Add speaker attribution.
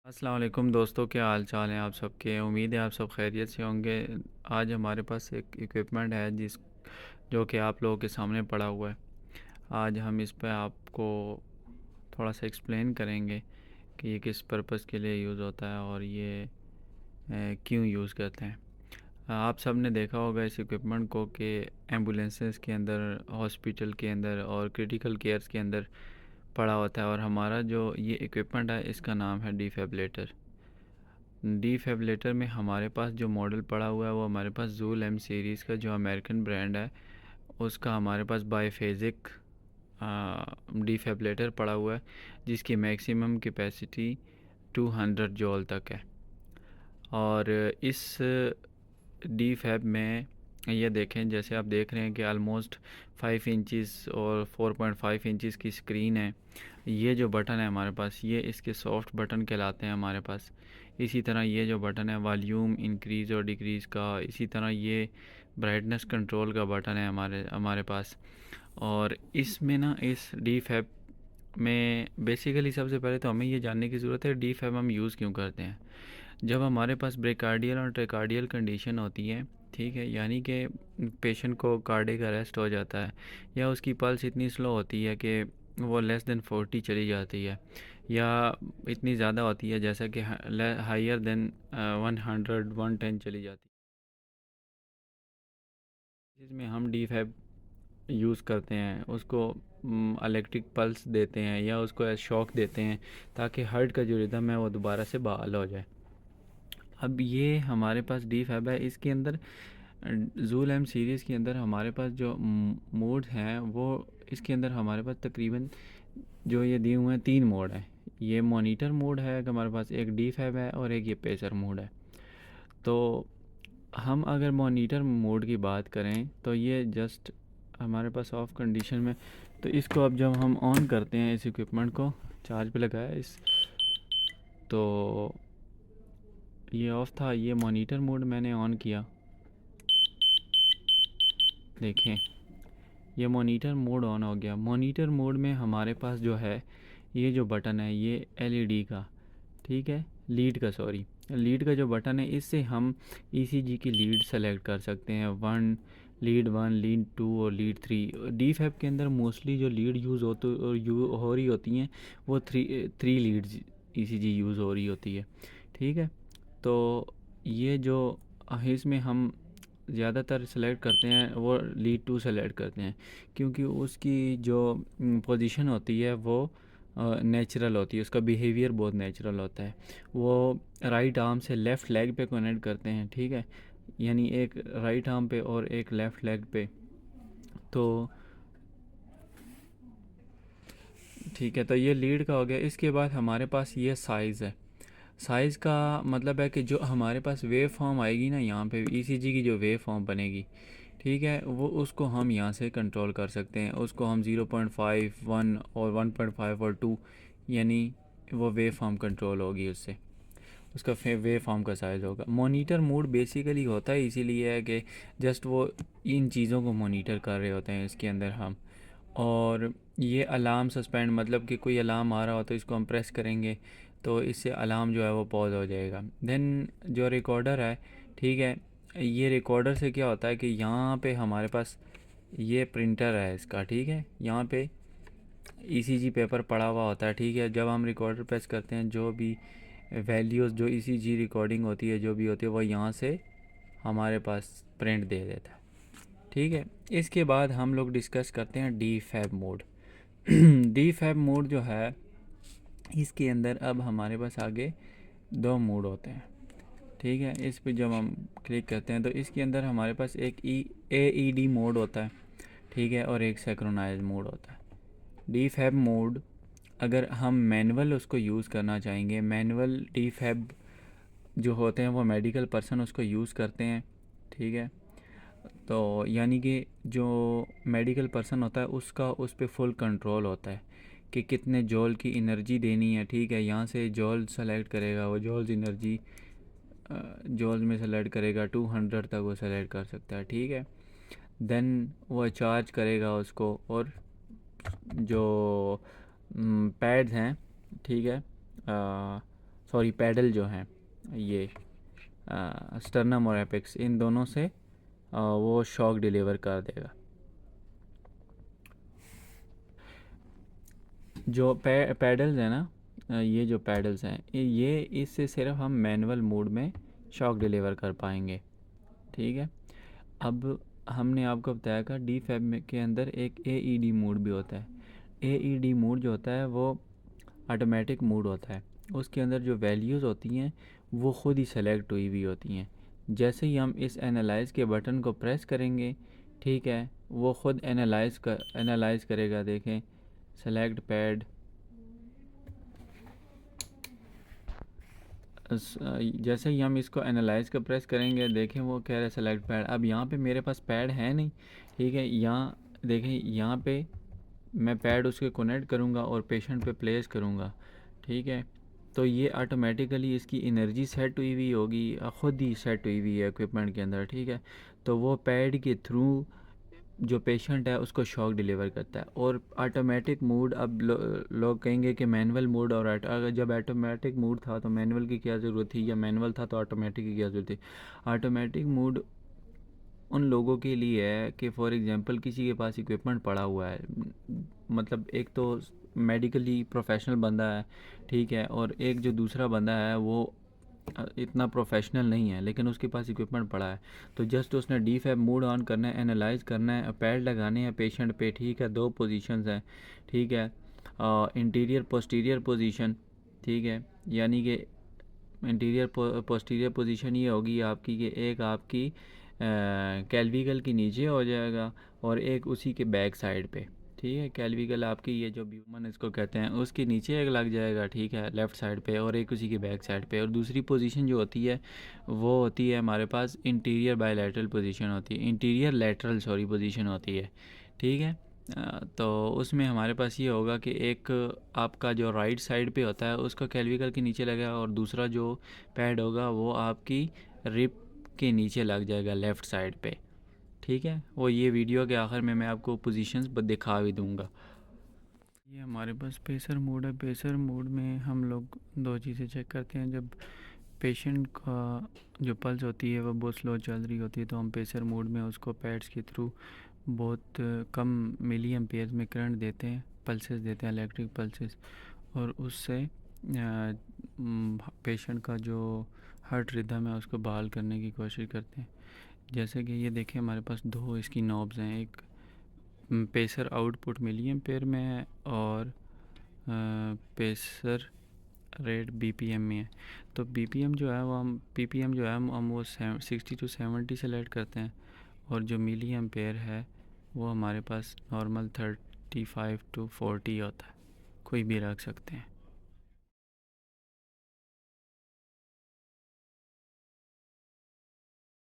Speaker 1: अस्सलाम वालेकुम दोस्तों, क्या हाल चाल हैं आप सबके। उम्मीद है आप सब खैरियत से होंगे। आज हमारे पास एक इक्विपमेंट है जो कि आप लोगों के सामने पड़ा हुआ है। आज हम इस पे आपको थोड़ा सा एक्सप्लेन करेंगे कि ये किस पर्पज़ के लिए यूज़ होता है और ये क्यों यूज़ करते हैं। आप सब ने देखा होगा इस इक्विपमेंट को कि एम्बुलेंसेस के अंदर, हॉस्पिटल के अंदर और क्रिटिकल केयर्स के अंदर पड़ा होता है। और हमारा जो ये इक्विपमेंट है इसका नाम है डिफिब्रिलेटर। डिफिब्रिलेटर में हमारे पास जो मॉडल पड़ा हुआ है वो हमारे पास जूल एम सीरीज़ का जो अमेरिकन ब्रांड है उसका हमारे पास बाईफेजिक डिफिब्रिलेटर पड़ा हुआ है, जिसकी मैक्सिमम कैपेसिटी 200 जॉल तक है। और इस डी फैब में ये देखें, जैसे आप देख रहे हैं कि आलमोस्ट 5 इंचज़ और 4.5 इंचज़ की स्क्रीन है। ये जो बटन है हमारे पास, ये इसके सॉफ्ट बटन कहलाते हैं हमारे पास। इसी तरह ये जो बटन है वॉल्यूम इंक्रीज़ और डिक्रीज़ का, इसी तरह ये ब्राइटनेस कंट्रोल का बटन है हमारे हमारे पास। और इसमें ना, इस डी फैब में बेसिकली सबसे पहले तो हमें ये जानने की ज़रूरत है डी फैब हम यूज़ क्यों करते हैं। जब हमारे पास ब्रेकार्डियल और ट्रेकार्डियल कंडीशन होती है, ठीक है, यानी कि पेशेंट को कार्डियक अरेस्ट हो जाता है या उसकी पल्स इतनी स्लो होती है कि वो लेस देन 40 चली जाती है, या इतनी ज़्यादा होती है जैसा कि हायर देन 110 चली जाती है, जिसमें हम डी फैब यूज़ करते हैं। उसको इलेक्ट्रिक पल्स देते हैं या उसको शॉक देते हैं ताकि हार्ट का जो रिदम है वो दोबारा से बहाल हो जाए। अब ये हमारे पास डी फैब है, इसके अंदर जूल एम सीरीज़ के अंदर हमारे पास जो मोड हैं वो, इसके अंदर हमारे पास तकरीबन जो ये दिए हुए हैं 3 मोड हैं। ये मॉनिटर मोड है कि हमारे पास, एक डी फैब है और एक ये पेसर मोड है। तो हम अगर मॉनिटर मोड की बात करें तो ये जस्ट हमारे पास ऑफ कंडीशन में, तो इसको अब जब हम ऑन करते हैं, इस इक्विपमेंट को चार्ज पे लगाया इस, तो ये ऑफ था। ये मॉनिटर मोड मैंने ऑन किया, देखें ये मॉनिटर मोड ऑन हो गया। मॉनिटर मोड में हमारे पास जो है ये जो बटन है ये एलईडी का, ठीक है, लीड का, सॉरी, लीड का जो बटन है, इससे हम ईसीजी की लीड सेलेक्ट कर सकते हैं। लीड 1, लीड 2 और लीड 3। डी फैब के अंदर मोस्टली जो लीड यूज़ हो रही होती हैं वो थ्री लीड्स ईसीजी यूज़ हो रही होती है, ठीक है। तो ये जो इसमें हम ज़्यादातर सेलेक्ट करते हैं वो लीड 2 सेलेक्ट करते हैं, क्योंकि उसकी जो पोजीशन होती है वो नेचुरल होती है, उसका बिहेवियर बहुत नेचुरल होता है। वो राइट आर्म से लेफ़्ट लेग पे कनेक्ट करते हैं, ठीक है, यानी एक राइट आर्म पे और एक लेफ़्ट लेग पे। तो ठीक है, तो ये लीड का हो गया। इसके बाद हमारे पास ये साइज़ है। साइज़ का मतलब है कि जो हमारे पास वेव फॉर्म आएगी ना, यहाँ पे ईसीजी की जो वेव फॉर्म बनेगी, ठीक है, वो उसको हम यहाँ से कंट्रोल कर सकते हैं। उसको हम 0.5, 1 और 1.5 और 2, यानी वो वेव फॉर्म कंट्रोल होगी उससे, उसका वेव फॉर्म का साइज़ होगा। मॉनिटर मोड बेसिकली होता है इसीलिए है कि जस्ट वो इन चीज़ों को मॉनिटर कर रहे होते हैं इसके अंदर हम। और ये अलार्म सस्पेंड, मतलब कि कोई अलार्म आ रहा हो तो इसको हम प्रेस करेंगे तो इससे अलार्म जो है वो पॉज हो जाएगा। देन जो रिकॉर्डर है, ठीक है, ये रिकॉर्डर से क्या होता है कि यहाँ पे हमारे पास ये प्रिंटर है इसका, ठीक है, यहाँ पे ईसीजी पेपर पड़ा हुआ होता है, ठीक है। जब हम रिकॉर्डर प्रेस करते हैं, जो भी वैल्यूज़, जो ईसीजी रिकॉर्डिंग होती है, जो भी होती है, वो यहाँ से हमारे पास प्रिंट दे देता है, ठीक है। इसके बाद हम लोग डिस्कस करते हैं D fab mode. D fab mode जो है, इसके अंदर अब हमारे पास आगे 2 मोड होते हैं, ठीक है। इस पे जब हम क्लिक करते हैं तो इसके अंदर हमारे पास एक AED मोड होता है, ठीक है, और एक सिंक्रोनाइज मोड होता है। डी फैब मोड, अगर हम मैनुअल उसको यूज़ करना चाहेंगे, मैनुअल डी फैब जो होते हैं वो मेडिकल पर्सन उसको यूज़ करते हैं, ठीक है। तो यानी कि जो मेडिकल पर्सन होता है उसका उस पे फुल कंट्रोल होता है कि कितने जॉल की एनर्जी देनी है, ठीक है। यहाँ से जॉल सेलेक्ट करेगा, वो जॉल्स एनर्जी जॉल में सेलेक्ट करेगा, 200 तक वो सेलेक्ट कर सकता है, ठीक है। देन वो चार्ज करेगा उसको, और जो पैड्स हैं, ठीक है, सॉरी पैडल जो हैं ये स्टर्नम और एपेक्स, इन दोनों से वो शॉक डिलीवर कर देगा। जो पैडल्स हैं ना, ये जो पैडल्स हैं ये इससे सिर्फ हम मैनुअल मोड में शॉक डिलीवर कर पाएंगे। ठीक है। अब हमने आपको बताया था डी फैब के अंदर एक AED मोड भी होता है। AED मोड जो होता है वो ऑटोमेटिक मोड होता है। उसके अंदर जो वैल्यूज़ होती हैं वो ख़ुद ही सेलेक्ट हुई हुई होती हैं। जैसे ही हम इस एनालाइज के बटन को प्रेस करेंगे, ठीक है, वो ख़ुद एनालाइज करेगा। देखें, सेलेक्ट पैड, जैसे ही हम इसको एनालाइज का प्रेस करेंगे, देखें वो कह रहा है सेलेक्ट पैड। अब यहाँ पे मेरे पास पैड है नहीं, ठीक है। यहाँ देखें, यहाँ पे मैं पैड उसके कनेक्ट करूँगा और पेशेंट पे प्लेस करूँगा, ठीक है। तो ये ऑटोमेटिकली इसकी एनर्जी सेट हुई हुई होगी, ख़ुद ही सेट हुई हुई है इक्विपमेंट के अंदर, ठीक है। तो वो पैड के थ्रू जो पेशेंट है उसको शॉक डिलीवर करता है। और ऑटोमेटिक मोड, अब लोग कहेंगे कि मैनुअल मोड, और अगर जब ऑटोमेटिक मोड था तो मैनुअल की क्या ज़रूरत थी, या मैनुअल था तो ऑटोमेटिक की क्या ज़रूरत थी। ऑटोमेटिक मोड उन लोगों के लिए है कि फॉर एग्जांपल किसी के पास इक्विपमेंट पड़ा हुआ है, मतलब एक तो मेडिकली प्रोफेशनल बंदा है, ठीक है, और एक जो दूसरा बंदा है वो इतना प्रोफेशनल नहीं है लेकिन उसके पास इक्विपमेंट पड़ा है। तो जस्ट उसने डी फैब मोड ऑन करना है, एनालाइज करना है, पैड लगाने हैं पेशेंट पे, ठीक है। 2 पोजीशंस हैं, ठीक है, इंटीरियर पोस्टीरियर पोजीशन, ठीक है। यानी कि इंटीरियर पोस्टीरियर पोजीशन ये होगी आपकी कि एक आपकी कैल्विकल के नीचे हो जाएगा और एक उसी के बैक साइड पे, ठीक है। कैल्विकल आपकी ये जो ब्यूमन इसको कहते हैं उसके नीचे एक लग जाएगा, ठीक है, लेफ़्ट साइड पे, और एक उसी की बैक साइड पे। और दूसरी पोजीशन जो होती है वो होती है हमारे पास इंटीरियर बायलैटरल पोजीशन होती है, इंटीरियर लैटरल सॉरी पोजीशन होती है, ठीक है। तो उसमें हमारे पास ये होगा कि एक आपका जो राइट साइड पे होता है उसका कैल्विकल के नीचे लगेगा और दूसरा जो पैड होगा वो आपकी रिप के नीचे लग जाएगा लेफ़्ट साइड पे, ठीक है। वो ये वीडियो के आखिर में मैं आपको पोजीशंस दिखा भी दूंगा। ये हमारे पास पेसर मोड है। पेसर मोड में हम लोग 2 चीज़ें चेक करते हैं। जब पेशेंट का जो पल्स होती है वो बहुत स्लो चल रही होती है तो हम पेसर मोड में उसको पैड्स के थ्रू बहुत कम मिली एम्पेयर में करंट देते हैं, पल्सेस देते हैं, इलेक्ट्रिक पल्सेस, और उससे पेशेंट का जो हार्ट रिदम है उसको बहाल करने की कोशिश करते हैं। जैसे कि ये देखें, हमारे पास 2 इसकी नॉब्स हैं, एक पेसर आउटपुट मिली एम्पेयर में है और पेसर रेट BPM में है। तो BPM जो है वो हम PPM जो है हम वो 60 to 70 सेलेक्ट करते हैं, और जो मिली एम्पेयर है वो हमारे पास नॉर्मल 35 to 40 होता है, कोई भी रख सकते हैं।